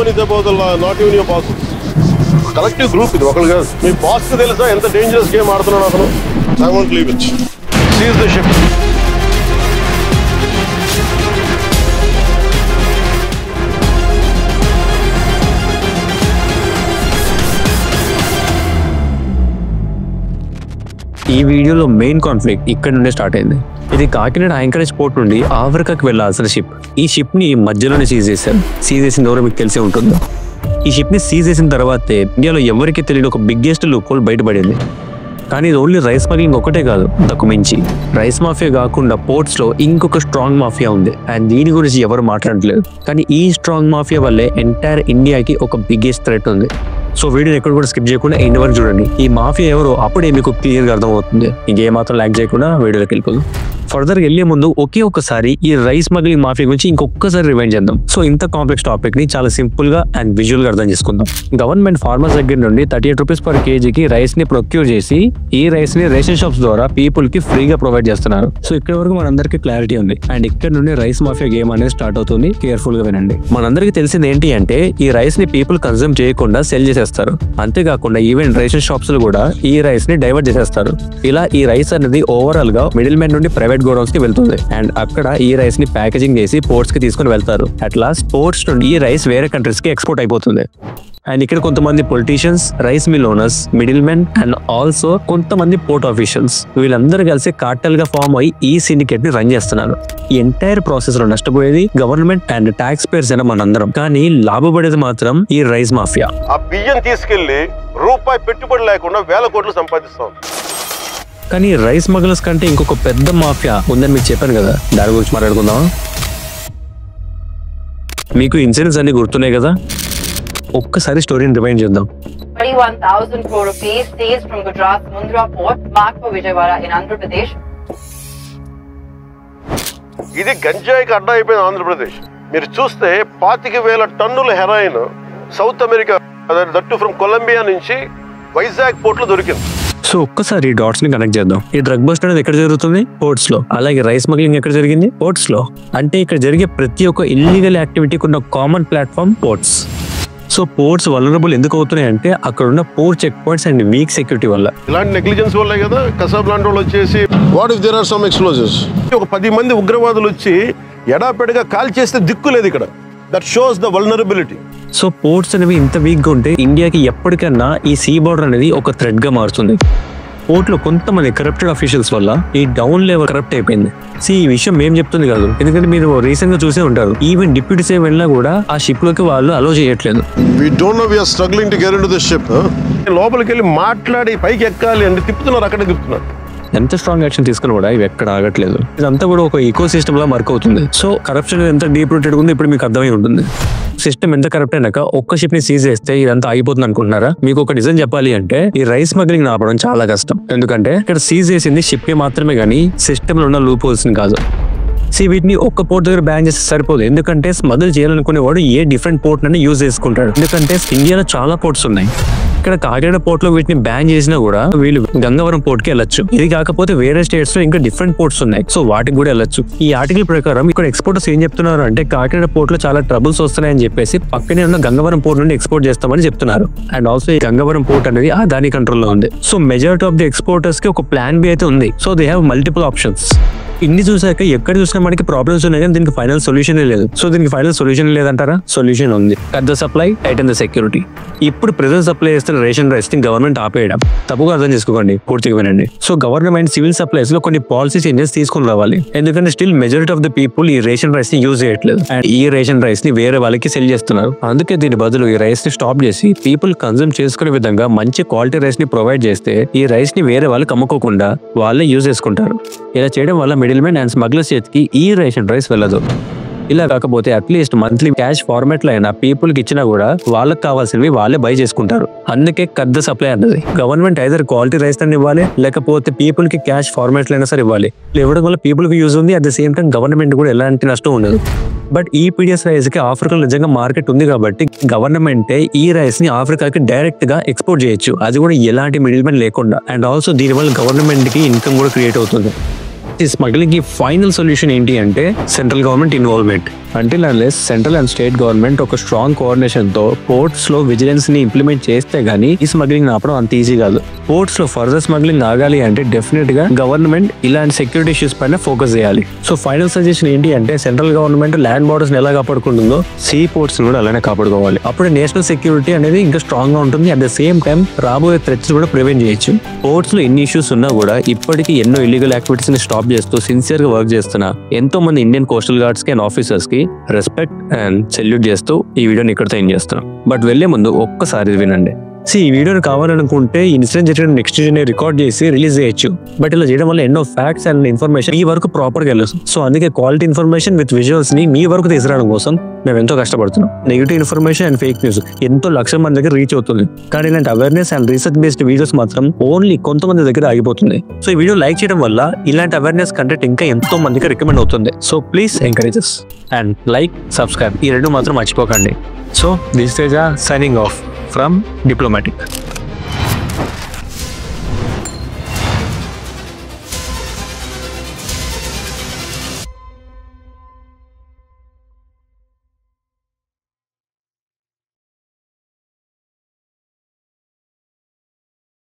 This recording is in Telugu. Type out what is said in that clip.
one is about not even your boss. Collective group ఇది ఒకళ్ళు కాదు. మీ బాస్ కి తెలుసా ఎంత డేంజరస్ గేమ్ ఆడుతున్నాడు అతను? I won't leave it. Seize the ship. ఈ వీడియోలో మెయిన్ కాన్ఫ్లిక్ట్ ఇక్కడ నుండే స్టార్ట్ అయింది. ఇది కాకినాడ యాంకరేజ్ పోర్ట్ నుండి ఆఫ్రికాకి వెళ్లాల్సిన షిప్. ఈ షిప్ ని మధ్యలోనే సీజ్ చేశారు. సీజ్ చేసిన ఎవరో మీకు తెలిసే ఉంటుందో. ఈ షిప్ ని సీజ్ చేసిన తర్వాతే ఇండియాలో ఎవరికి తెలియని ఒక బిగ్గెస్ట్ లూప్ హోల్ బయటపడింది. కానీ ఇది ఓన్లీ రైస్ స్మగ్లింగ్ ఒకటే కాదు, అంతకు మించి రైస్ మాఫియా కాకుండా పోర్ట్స్ లో ఇంకొక స్ట్రాంగ్ మాఫియా ఉంది. అండ్ దీని గురించి ఎవరు మాట్లాడట్లేదు. కానీ ఈ స్ట్రాంగ్ మాఫియా వల్లే ఎంటైర్ ఇండియాకి ఒక బిగ్గెస్ట్ థ్రెట్ ఉంది. సో వీడియోని ఎక్కడ కూడా స్కిప్ చేయకుండా ఎండ్ వరకు చూడండి. ఈ మాఫియా ఎవరో అప్పుడే మీకు క్లియర్ గా అర్థమవుతుంది. ఇంకేమాత్రం లాగ్ చేయకుండా వీడియోలోకి వెళ్ళిపోదు. ఫర్దర్ వెళ్లే ముందు ఒక్కసారి ఈ రైస్ స్మగ్లింగ్ మాఫియా గురించి ఇంకొకసారి రివైండ్ చేద్దాం. సో ఇంత కాంప్లెక్స్ టాపిక్ ని చాలా సింపుల్ గా అండ్ విజువల్ గా అర్థం చేసుకుందాం. గవర్నమెంట్ ఫార్మర్స్ దగ్గర నుండి 38 రూపీస్ పర్ కేజీకి రైస్ ని ప్రొక్యూర్ చేసి ఈ రైస్ ని రేషన్ షాప్స్ ద్వారా పీపుల్ కి ఫ్రీగా ప్రొవైడ్ చేస్తున్నారు. సో ఇక్కడ వరకు మనందరికీ క్లారిటీ ఉంది. అండ్ ఇక్కడ నుండి రైస్ మాఫియా గేమ్ అనేది స్టార్ట్ అవుతుంది. కేర్ఫుల్ గా వినండి. మనందరికీ తెలిసింది ఏంటి అంటే ఈ రైస్ ని పీపుల్ కన్జ్యూమ్ చేయకుండా సెల్ చేసేస్తారు. అంతేకాకుండా ఈవెన్ రేషన్ షాప్స్ లో కూడా ఈ రైస్ ని డైవర్ట్ చేసేస్తారు. ఇలా ఈ రైస్ అనేది ఓవరాల్ గా మిడిల్ మ్యాన్ నుండి ప్రైవేట్ గోడౌన్స్ కి వెళ్తుంది. అండ్ అక్కడ ఈ రైస్ ని ప్యాకేజింగ్ చేసి పోర్ట్స్ కి తీసుకుని వెళ్తారు. అట్ లాస్ట్ పోర్ట్స్ నుండి ఈ రైస్ వేరే కంట్రీస్ కి ఎక్స్పోర్ట్ అయిపోతుంది. అండ్ ఇక్కడ కొంతమంది politicians, rice mill owners, middle men and also కొంతమంది పోర్ట్ ఆఫీషియల్స్ వీళ్ళందరూ కలిసి కార్టెల్ గా ఫామ్ అయ్యి ఈ సిండికేట్ ని రన్ చేస్తున్నారు. ఈ ఎంటైర్ ప్రాసెస్ లో నష్టపోయేది గవర్నమెంట్ అండ్ ట్యాక్స్ పేర్స్ అయిన మనందరం. కానీ లాభపడేది మాత్రం ఈ రైస్ మాఫియా. ఆ బియ్యం తీసుకెళ్లి రూపాయి పెట్టుబడి లేకుండా వేల కోట్లు సంపాదిస్తాం. కానీ రైస్ స్మగ్లర్స్ కంటే ఇంకొక పెద్ద మాఫియా ఉందని మీకు చెప్పాను కదా, దాని గురించి మాట్లాడుకుందాం. మీకు ఇన్సిడెంట్స్ అన్ని గుర్తున్నాయి కదా, ఒక్కసారి స్టోరీని రివైండ్ చేద్దాం. 21,000 crore rupees seized from Gujarat's Mundra port, marked for Vijayawada in Andhra Pradesh. ఇది గంజాయికి అడ్డా అయిపోయింది ఆంధ్రప్రదేశ్. మీరు చూస్తే 25,000 టన్నుల heroin South America, that from Colombia నుంచి వైజాగ్ పోర్ట్ లో దొరికింది. సో ఒక్కసారి డాట్స్ ని కనెక్ట్ చేద్దాం. ఈ డ్రగ్ బస్ట్ అనేది ఎక్కడ జరుగుతుంది? పోర్ట్స్ లో. అలాగే రైస్ స్మగ్లింగ్ ఎక్కడ జరిగింది? పోర్ట్స్ లో. అంటే ఇక్కడ జరిగే ప్రతి ఒక్క ఇల్లీగల్ యాక్టివిటీకి ఉన్న common platform ports. So ports vulnerable ఎందుకు అవుతున్నాయి అంటే అక్కడ ఉన్న port check points and weak security వల్ల. ఇలాంటి నెగ్లిజెన్స్ వల్లే కదా కసాబ్ లాంటి వాళ్ళు వచ్చేసి what if there are some explosives, ఒక 10 మంది ఉగ్రవాదులు వచ్చి ఎడాపెడగా కాల్ చేస్తే దిక్కు లేదు ఇక్కడ. That shows the vulnerability. So ports అనేవి ఇంత వీక్ గా ఉంటే ఇండియాకి ఎప్పటికన్నా ఈ సీ బార్డర్ అనేది ఒక థ్రెడ్ గా మారుతుంది. పోర్ట్ లో కొంతమంది కరప్టెడ్ అఫీషియల్స్ వల్ల ఈ డౌన్ లెవెల్ కరప్ట్ అయిపోయింది. ఈ విషయం మేము చెప్తుంది కాదు, ఎందుకంటే మీరు రీసెంట్ గా చూసే ఉంటారు. ఈవెన్ డిప్యూటీ సీఎం వెళ్ళినా కూడా ఆ షిప్ లోకి వాళ్ళు అలో చేయట్లేదు. We don't know, we are struggling to get into the ship. లోపలికి వెళ్ళి మాట్లాడి పైకి ఎక్కాలి అంటే తిప్పుతున్నారు, అక్కడే తిప్పుతున్నారు. ఎంత స్ట్రాంగ్ యాక్షన్ తీసుకుని కూడా ఇవి ఎక్కడ ఆగట్లేదు. ఇదంతా కూడా ఒక ఈకో సిస్టమ్ లా వర్క్ అవుతుంది. సో కరప్షన్ ఎంత డీప్ రూటెడ్ ఉందో ఇప్పుడు మీకు అర్థమై ఉంటుంది. సిస్టమ్ ఎంత కరప్ట్ అయినాక ఒక్క షిప్ ని సీజ్ చేస్తే ఇదంతా అయిపోతుంది అనుకుంటున్నారా? మీకు ఒక నిజం చెప్పాలి అంటే ఈ రైస్ స్మగ్లింగ్ ఆపడం చాలా కష్టం. ఎందుకంటే ఇక్కడ సీజ్ చేసింది షిప్ ని మాత్రమే కానీ సిస్టమ్ లో ఉన్న లూప్ హోల్స్ ని కాదు. వీటిని ఒక్క పోర్ట్ దగ్గర బ్యాన్ చేస్తే సరిపోదు. ఎందుకంటే స్మగుల్ చేయాలనుకునేవాడు ఏ డిఫరెంట్ పోర్ట్ అని యూజ్ చేసుకుంటాడు. ఎందుకంటే ఇండియాలో చాలా పోర్ట్స్ ఉన్నాయి. ఇక్కడ కాకినాడ పోర్ట్ లో వీటిని బ్యాన్ చేసినా కూడా వీళ్ళు గంగవరం పోర్ట్ కి వెళ్ళొచ్చు. ఇది కాకపోతే వేరే స్టేట్స్ లో ఇంకా డిఫరెంట్ పోర్ట్స్ ఉన్నాయి, సో వాటికి కూడా వెళ్ళొచ్చు. ఈ ఆర్టికల్ ప్రకారం ఇక్కడ ఎక్స్పోర్టర్స్ ఏం చెప్తున్నారు అంటే కాకినాడ పోర్ట్ లో చాలా ట్రబుల్స్ వస్తున్నాయని చెప్పేసి పక్కనే ఉన్న గంగవరం పోర్ట్ నుండి ఎక్స్పోర్ట్ చేస్తామని చెప్తున్నారు. అండ్ ఆల్సో ఈ గంగవరం పోర్ట్ అనేది అదాని కంట్రోల్ లో ఉంది. So majority of the exporters కి ఒక ప్లాన్ బి అయితే ఉంది. So they have multiple options. ఇన్ని చూసాక ఎక్కడ చూసినా మనకి ప్రాబ్లమ్స్ ఉన్నాయి కానీ దీనికి ఫైనల్ సొల్యూషన్ లేదు. సో దీనికి ఫైనల్ సొల్యూషన్ లేదంటారా? సొల్యూషన్ ఉంది. Cut the supply, Titan the security. ఇప్పుడు ప్రెజెంట్ సప్లై చేస్తున్న రేషన్ రైస్ ని గవర్నమెంట్ ఆపేయడం. తప్పుగా అర్థం చేసుకోకండి, పూర్తిగా వినండి. సో గవర్నమెంట్ సివిల్ సప్లైస్ లో కొన్ని పాలసీ చేంజెస్ తీసుకుని రావాలి. ఎందుకంటే still majority of the people ఈ రేషన్ రైస్ ని యూజ్ చేయట్లేదు అండ్ ఈ రేషన్ రైస్ ని వేరే వాళ్ళకి సెల్ చేస్తున్నారు. అందుకే దీని బదులు ఈ రైస్ ని స్టాప్ చేసి పీపుల్ కన్జ్యూమ్ చేసుకునే విధంగా మంచి క్వాలిటీ రైస్ ని ప్రొవైడ్ చేస్తే ఈ రైస్ ని వేరే వాళ్ళకి అమ్ముకోకుండా వాళ్ళే యూజ్ చేసుకుంటారు. ఇలా చేయడం వల్ల మిడిల్ మెన్ అండ్ స్మగ్లర్స్ చేతికి ఈ రేషన్ రైస్ వెళ్ళదు. ఇలా కాకపోతే అట్లీస్ట్ మంత్లీ క్యాష్ ఫార్మాట్ లో అయినా పీపుల్ కి ఇచ్చినా కూడా వాళ్ళకి కావాల్సినవి వాళ్ళే బై చేసుకుంటారు. అందుకే కట్ ద సప్లై అన్నది. గవర్నమెంట్ ఐదర్ క్వాలిటీ రైస్ అని ఇవ్వాలి, లేకపోతే పీపుల్ కి క్యాష్ ఫార్మాట్ లో అయినా సరే ఇవ్వాలి. ఇవ్వడం వల్ల పీపుల్ కి యూజ్ ఉంది, at the same time government కూడా ఎలాంటి నష్టం ఉండదు. బట్ ఈ పీడిఎస్ రైస్ కి ఆఫ్రికాలో నిజంగా మార్కెట్ ఉంది కాబట్టి గవర్నమెంటే ఈ రైస్ ని ఆఫ్రికాకి డైరెక్ట్ గా ఎక్స్పోర్ట్ చేయొచ్చు, అది కూడా ఎలాంటి మిడిల్ మెన్ లేకుండా. అండ్ ఆల్సో దీనివల్ల గవర్నమెంట్ కి ఇన్కమ్ కూడా క్రియేట్ అవుతుంది. ఈ స్మగ్లింగ్ కి ఫైనల్ సొల్యూషన్ ఏంటి అంటే సెంట్రల్ గవర్నమెంట్ ఇన్వాల్వ్మెంట్. అంటే సెంట్రల్ అండ్ స్టేట్ గవర్నమెంట్ ఒక స్ట్రాంగ్ కోఆర్డినేషన్ తో పోర్ట్స్ లో విజిలెన్స్ ని ఇంప్లిమెంట్ చేస్తే గానీ ఈ స్మగ్లింగ్ ఆపడం అంత ఈజీ కాదు. పోర్ట్స్ లో ఫర్దర్ స్మగ్లింగ్ ఆగాలి అంటే డెఫినెట్ గా గవర్నమెంట్ ఇలాంటి సెక్యూరిటీ ఇష్యూస్ పైన ఫోకస్ చేయాలి. సో ఫైనల్ సజెషన్ ఏంటి అంటే సెంట్రల్ గవర్నమెంట్ ల్యాండ్ బోర్డర్స్ ఎలా కాపాడుకుంటుందో సీ పోర్ట్స్ కూడా అలానే కాపాడుకోవాలి. అప్పుడు నేషనల్ సెక్యూరిటీ అనేది ఇంకా స్ట్రాంగ్ గా ఉంటుంది. అట్ ద సేమ్ టైం రాబోయే థ్రెట్స్ కూడా ప్రివెంట్ చేయొచ్చు. పోర్ట్స్ లో ఎన్ని ఇష్యూస్ ఉన్నా కూడా ఇప్పటికీ ఎన్నో ఇల్లీగల్ యాక్టివిటీస్ ని స్టాప్ చేస్తూ సిన్సియర్ గా వర్క్ చేస్తున్న ఎంతో మంది ఇండియన్ కోస్టల్ గార్డ్స్ కి అండ్ ఆఫీసర్స్ కి రెస్పెక్ట్ అండ్ సెల్యూట్ చేస్తూ ఈ వీడియోని ఇక్కడితో ఎండ్ చేస్తున్నాం. బట్ వెళ్లే ముందు ఒక్కసారి వినండి. ఈ వీడియోని కావాలనుకుంటే ఇన్సిడెంట్ జరిగిన నెక్స్ట్ డే రికార్డ్ చేసి రిలీజ్ చేయొచ్చు. బట్ ఇలా చేయడం వల్ల ఎన్నో ఫ్యాక్ట్స్ అండ్ ఇన్ఫర్మేషన్ మీ వరకు ప్రాపర్ గా వెళ్ళదు. సో అందుకే క్వాలిటీ ఇన్ఫర్మేషన్ విత్ విజువల్స్ ని మీ వరకు తీసుకురావడం కోసం మేము ఎంతో కష్టపడుతున్నాం. Negative information and fake news ఎంతో లక్షల మంది దగ్గర రీచ్ అవుతుంది. కానీ ఇలాంటి awareness and research based videos మాత్రం ఓన్లీ కొంతమంది దగ్గర ఆగిపోతుంది. సో ఈ వీడియో లైక్ చేయడం వల్ల ఇలాంటి అవేర్నెస్ కంటెంట్ ఇంకా ఎంతో మందికి రికమెండ్ అవుతుంది. So please encourages and like, subscribe ఈ రెండు మాత్రం మర్చిపోకండి. So this Teja signing off from diplomatic.